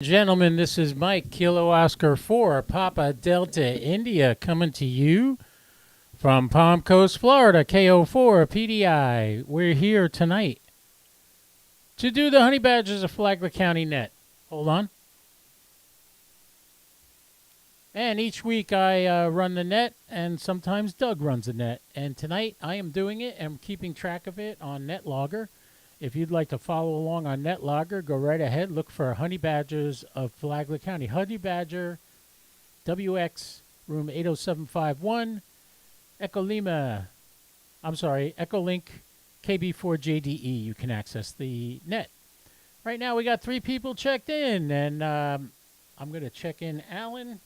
Gentlemen, this is Mike, Kilo Oscar 4, Papa Delta India, coming to you from Palm Coast, Florida, KO4 PDI. We're here tonight to do the Honeybadgers of Flagler County net. Hold on. And each week I run the net, and sometimes Doug runs the net. And tonight I am doing it and keeping track of it on NetLogger. If you'd like to follow along on NetLogger, go right ahead. Look for Honeybadgers of Flagler County. Honeybadger WX room 80751 Echo Lima. Echo Link KB4JDE. You can access the net. Right now we got 3 people checked in, and I'm going to check in Alan.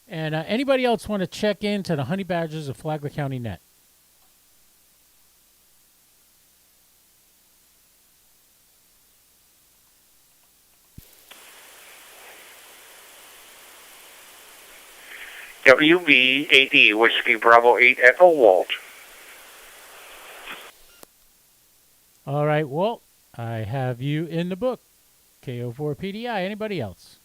And anybody else want to check in to the Honeybadgers of Flagler County net? WB8E Whiskey Bravo 8 Echo Walt. All right, Walt, I have you in the book. KO4 PDI. Anybody else?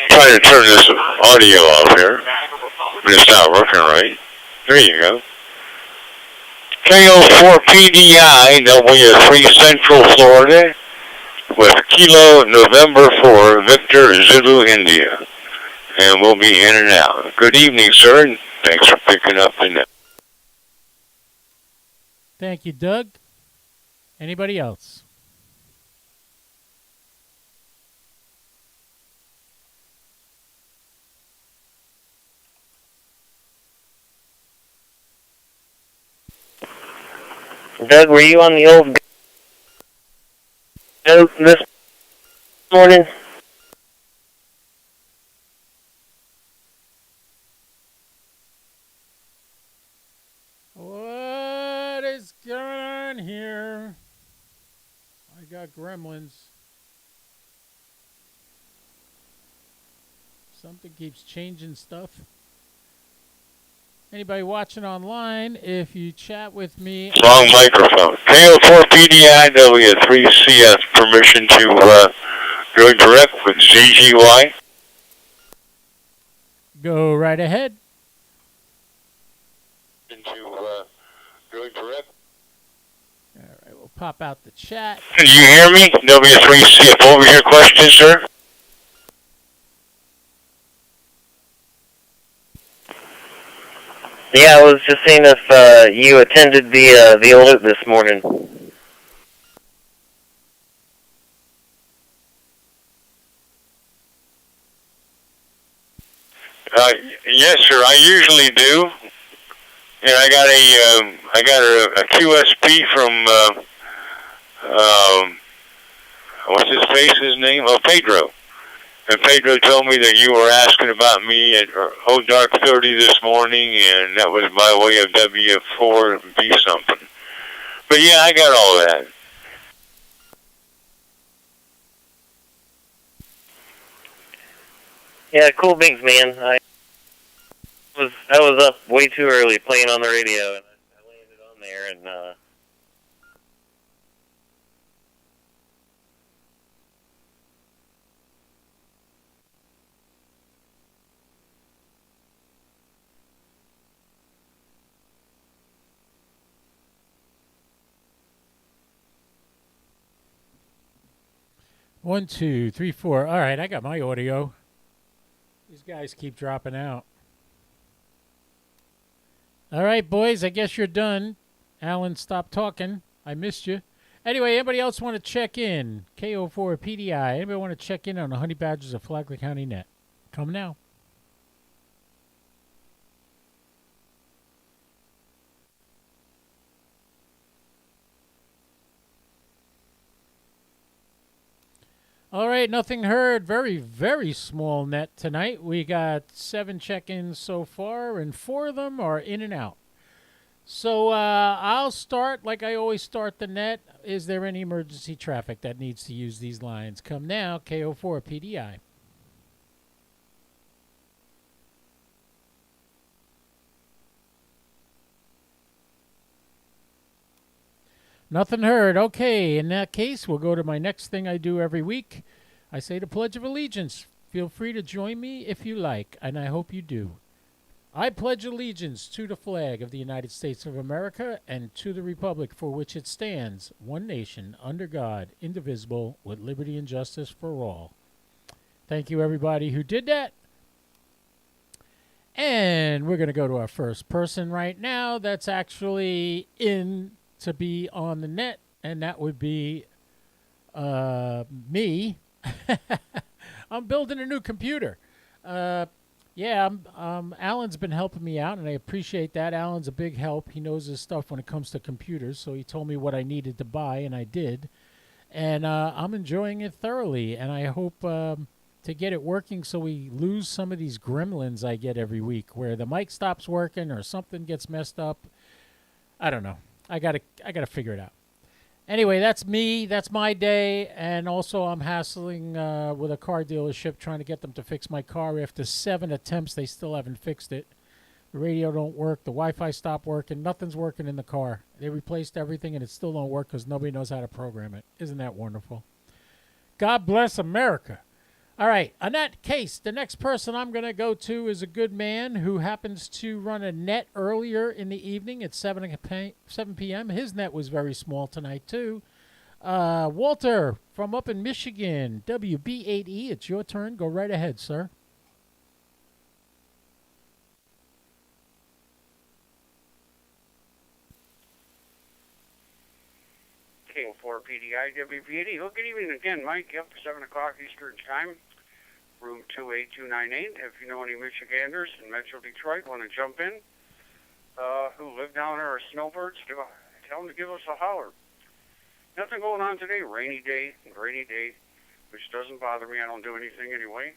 Trying to turn this audio off here, but it's not working right. There you go. KO4PDI, W3 Central Florida, with Kilo November 4 Victor Zulu India. And we'll be in and out. Good evening, sir, and thanks for picking up the net. Thank you, Doug. Anybody else? Doug, were you on the old this morning? What is going on here? I got gremlins. Something keeps changing stuff. Anybody watching online, if you chat with me... Wrong microphone. KO4PDI, W3CS, permission to go direct with ZGY. Go right ahead. To go direct. All right, we'll pop out the chat. Can you hear me? W3CF, over here, question, sir? Yeah, I was just seeing if you attended the alert this morning. Yes, sir. I usually do. And I got a QSP from what's his face? His name? Oh, Pedro. And Pedro told me that you were asking about me at Dark 30 this morning, and that was by way of W4B something. But yeah, I got all that. Yeah, cool beans, man. I was up way too early playing on the radio, and I landed on there, and 1, 2, 3, 4. All right, I got my audio. These guys keep dropping out. All right, boys, I guess you're done. Alan, stop talking. I missed you. Anyway, anybody else want to check in? KO4 PDI. Anybody want to check in on the Honeybadgers of Flagler County net? Come now. All right, nothing heard. Very, very small net tonight. We got 7 check-ins so far, and 4 of them are in and out. So I'll start like I always start the net. Is there any emergency traffic that needs to use these lines? Come now, KO4 PDI. Nothing heard. Okay, in that case, we'll go to my next thing I do every week. I say the Pledge of Allegiance. Feel free to join me if you like, and I hope you do. I pledge allegiance to the flag of the United States of America and to the republic for which it stands, one nation, under God, indivisible, with liberty and justice for all. Thank you, everybody who did that. And we're going to go to our first person right now that's actually in to be on the net, and that would be me. I'm building a new computer. Alan's been helping me out, and I appreciate that. Alan's a big help. He knows his stuff when it comes to computers, so he told me what I needed to buy, and I did. And I'm enjoying it thoroughly, and I hope to get it working so we lose some of these gremlins I get every week where the mic stops working or something gets messed up. I don't know. I gotta figure it out. Anyway, that's me. That's my day. And also I'm hassling with a car dealership trying to get them to fix my car. After 7 attempts, they still haven't fixed it. The radio don't work. The Wi-Fi stopped working. Nothing's working in the car. They replaced everything, and it still don't work because nobody knows how to program it. Isn't that wonderful? God bless America. All right. In that case, the next person I'm going to go to is a good man who happens to run a net earlier in the evening at 7 p.m. His net was very small tonight, too. Walter from up in Michigan, WB8E. It's your turn. Go right ahead, sir. KO4 PDI WP80. Well, good evening again, Mike. Yep, 7 o'clock Eastern Time. Room 28298. If you know any Michiganders in Metro Detroit want to jump in, who live down there or snowbirds, tell them to give us a holler. Nothing going on today. Rainy day, which doesn't bother me. I don't do anything anyway.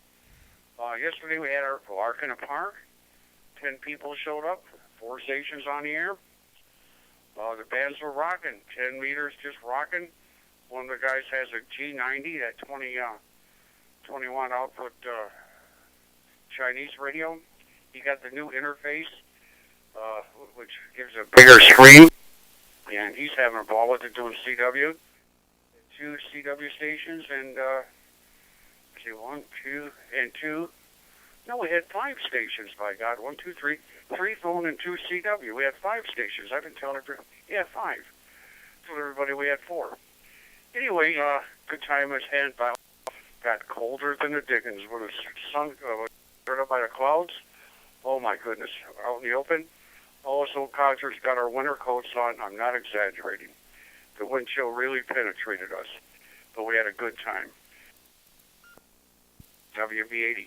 Yesterday we had our lark in a park. 10 people showed up, 4 stations on the air. The bands were rocking. 10 meters just rocking. One of the guys has a G90, that 21 output Chinese radio. He got the new interface, which gives a bigger screen, and he's having a ball with it doing CW. 2 CW stations, and see, 1, 2, and 2. No, we had 5 stations, by God. 1, 2, 3. 3 phone and 2 CW. We had 5 stations. I've been telling everybody, 5. Told everybody we had 4. Anyway, good time was had by. Got colder than the dickens when the sun was turned up by the clouds. Oh my goodness, out in the open. Also, Codgers got our winter coats on. I'm not exaggerating. The wind chill really penetrated us, but we had a good time. WB80.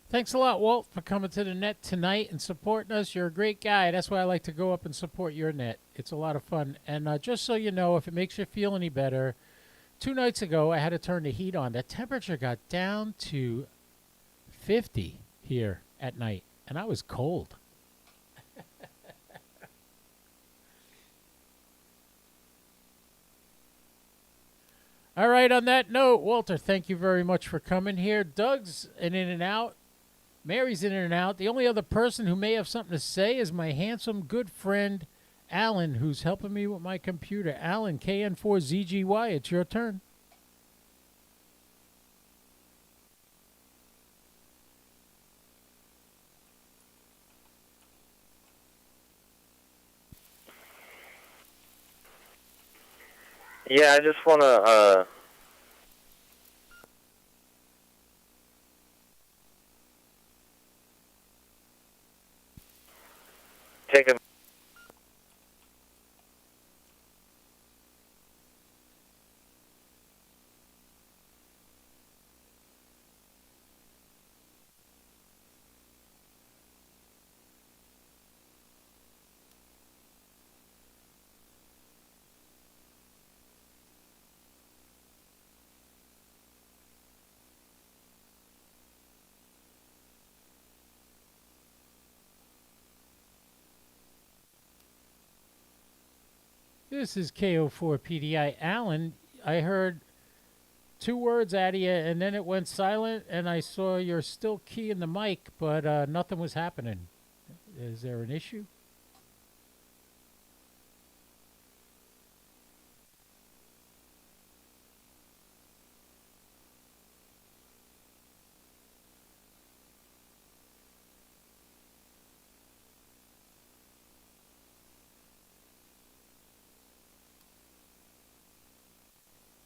Thanks a lot, Walt, for coming to the net tonight and supporting us. You're a great guy. That's why I like to go up and support your net. It's a lot of fun. And just so you know, if it makes you feel any better, 2 nights ago, I had to turn the heat on. The temperature got down to 50 here at night, and I was cold. All right, on that note, Walter, thank you very much for coming here. Doug's an in and out. Mary's in and out. The only other person who may have something to say is my handsome good friend, Alan, who's helping me with my computer. Alan, KN4ZGY, it's your turn. Yeah, I just want to take a This is KO4PDI. Alan, I heard two words out of you, and then it went silent, and I saw you're still keying the mic, but nothing was happening. Is there an issue?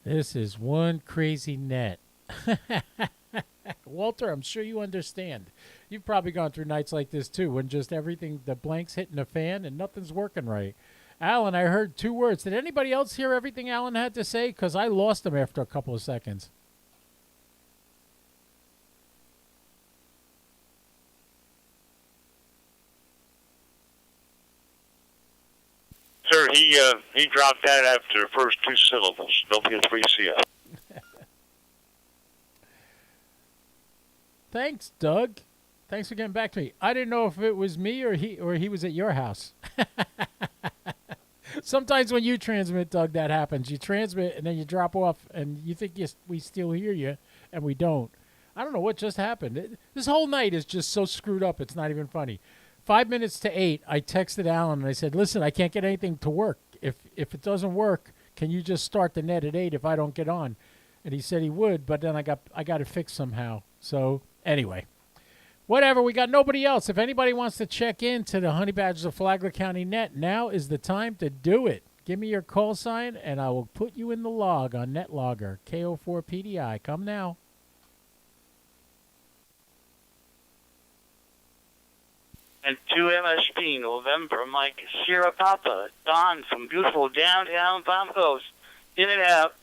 This is one crazy net. Walter, I'm sure you understand. You've probably gone through nights like this too, when just everything, the blanks hitting the fan and nothing's working right. Alan, I heard two words. Did anybody else hear everything Alan had to say? Because I lost him after a couple of seconds. Sir, he dropped that after the first two syllables. Don't be a 3CF. Thanks, Doug. Thanks for getting back to me. I didn't know if it was me or he was at your house. Sometimes when you transmit, Doug, that happens. You transmit and then you drop off, and you think we still hear you, and we don't. I don't know what just happened. This whole night is just so screwed up. It's not even funny. 5 minutes to 8, I texted Alan and I said, "Listen, I can't get anything to work. If it doesn't work, can you just start the net at 8 if I don't get on?" And he said he would, but then I got it fixed somehow. So anyway, whatever. We got nobody else. If anybody wants to check into the Honeybadger of Flagler County net, now is the time to do it. Give me your call sign, and I will put you in the log on NetLogger. KO4PDI. Come now. And 2MSP, November, Mike, Sierra Papa, Don from beautiful downtown Palm Coast. In and out.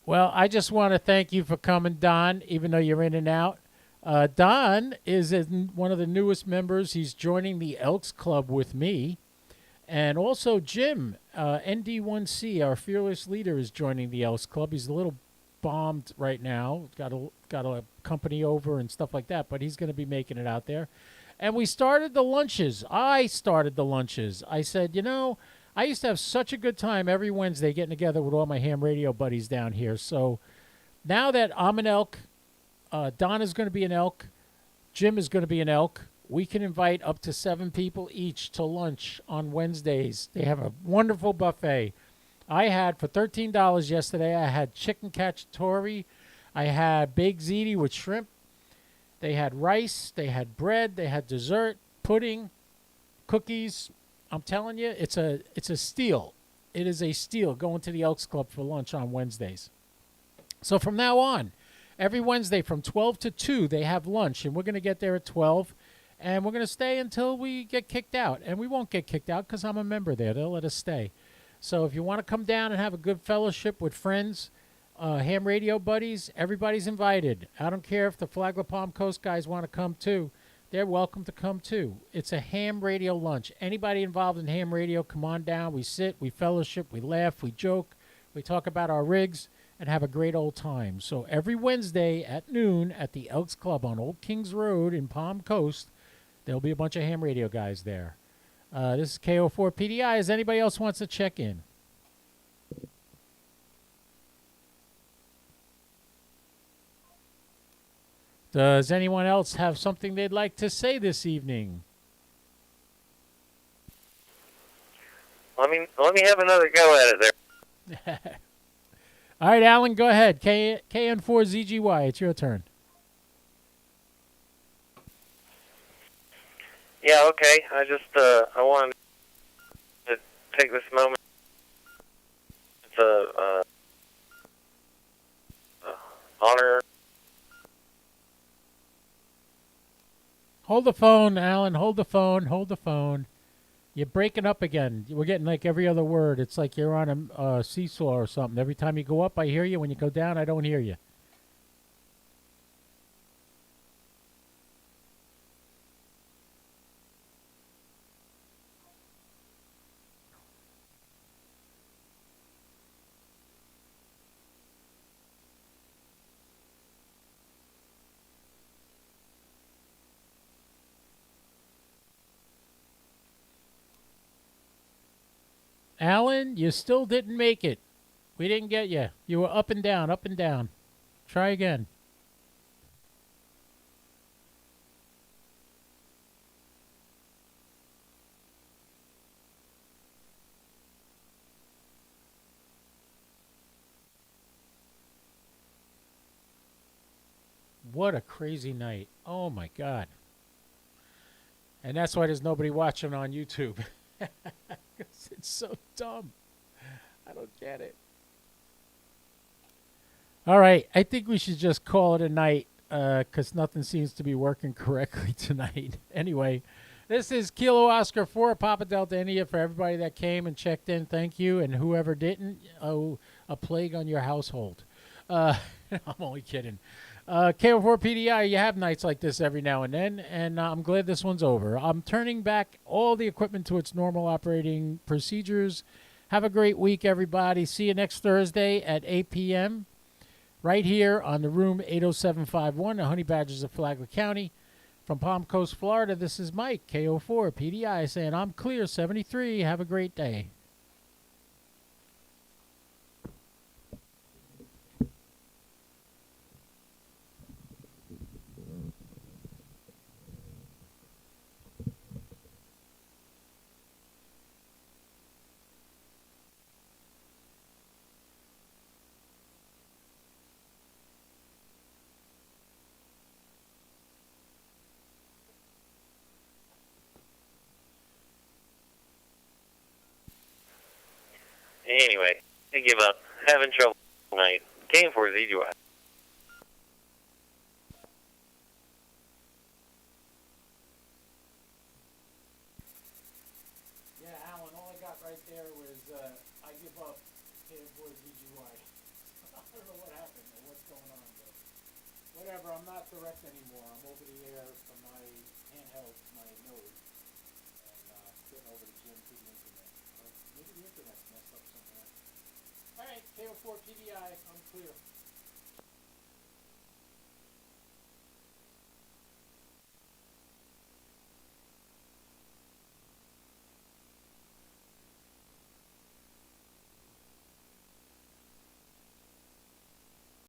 Well, I just want to thank you for coming, Don, even though you're in and out. Don is one of the newest members. He's joining the Elks Club with me. And also Jim, ND1C, our fearless leader, is joining the Elks Club. He's a little bombed right now. Got a company over and stuff like that, but he's going to be making it out there. And we started the lunches. I started the lunches. I said, I used to have such a good time every Wednesday getting together with all my ham radio buddies down here. So now that I'm an elk, Don is going to be an elk, Jim is going to be an elk, we can invite up to 7 people each to lunch on Wednesdays. They have a wonderful buffet. I had, for $13 yesterday, I had chicken cacciatore, I had baked ziti with shrimp, they had rice, they had bread, they had dessert, pudding, cookies. I'm telling you, it's a steal. It is a steal going to the Elks Club for lunch on Wednesdays. So from now on, every Wednesday from 12 to 2, they have lunch, and we're going to get there at 12, and we're going to stay until we get kicked out. And we won't get kicked out because I'm a member there. They'll let us stay. So if you want to come down and have a good fellowship with friends, ham radio buddies, everybody's invited. I don't care if the Flagler Palm Coast guys want to come too. They're welcome to come too. It's a ham radio lunch. Anybody involved in ham radio, come on down. We sit, we fellowship, we laugh, we joke, we talk about our rigs, and have a great old time. So every Wednesday at noon at the Elks Club on Old Kings Road in Palm Coast, there'll be a bunch of ham radio guys there. This is KO4PDI. As anybody else wants to check in? Does anyone else have something they'd like to say this evening? Let me have another go at it there. All right, Alan, go ahead. KN4ZGY, it's your turn. Yeah, okay. I just I wanted to take this moment to honor. Hold the phone, Alan. Hold the phone. Hold the phone. You're breaking up again. We're getting like every other word. It's like you're on a seesaw or something. Every time you go up, I hear you. When you go down, I don't hear you. Alan, you still didn't make it. We didn't get you. You were up and down, up and down. Try again. What a crazy night. Oh my God. And that's why there's nobody watching on YouTube. 'Cause it's so dumb. I don't get it. All right. I think we should just call it a night because nothing seems to be working correctly tonight. Anyway, this is Kilo Oscar 4, Papa Delta India. For everybody that came and checked in, thank you. And whoever didn't, oh, a plague on your household. I'm only kidding. KO4 PDI, you have nights like this every now and then, and I'm glad this one's over. I'm turning back all the equipment to its normal operating procedures. Have a great week, everybody. See you next Thursday at 8 p.m. right here on the room 80751, the Honeybadgers of Flagler County. From Palm Coast, Florida, this is Mike, KO4 PDI, saying I'm clear 73. Have a great day. Anyway, I give up. Having trouble tonight. Game for Z, do I? Yeah, Alan, all I got right there was I give up KO4 ZGY. I don't know what happened or what's going on, but whatever. I'm not direct anymore. I'm over the air from my handheld, my nose, and getting over to Jim through the internet. Maybe the internet's messed up somewhere. All right, KO4 PDI, I'm clear.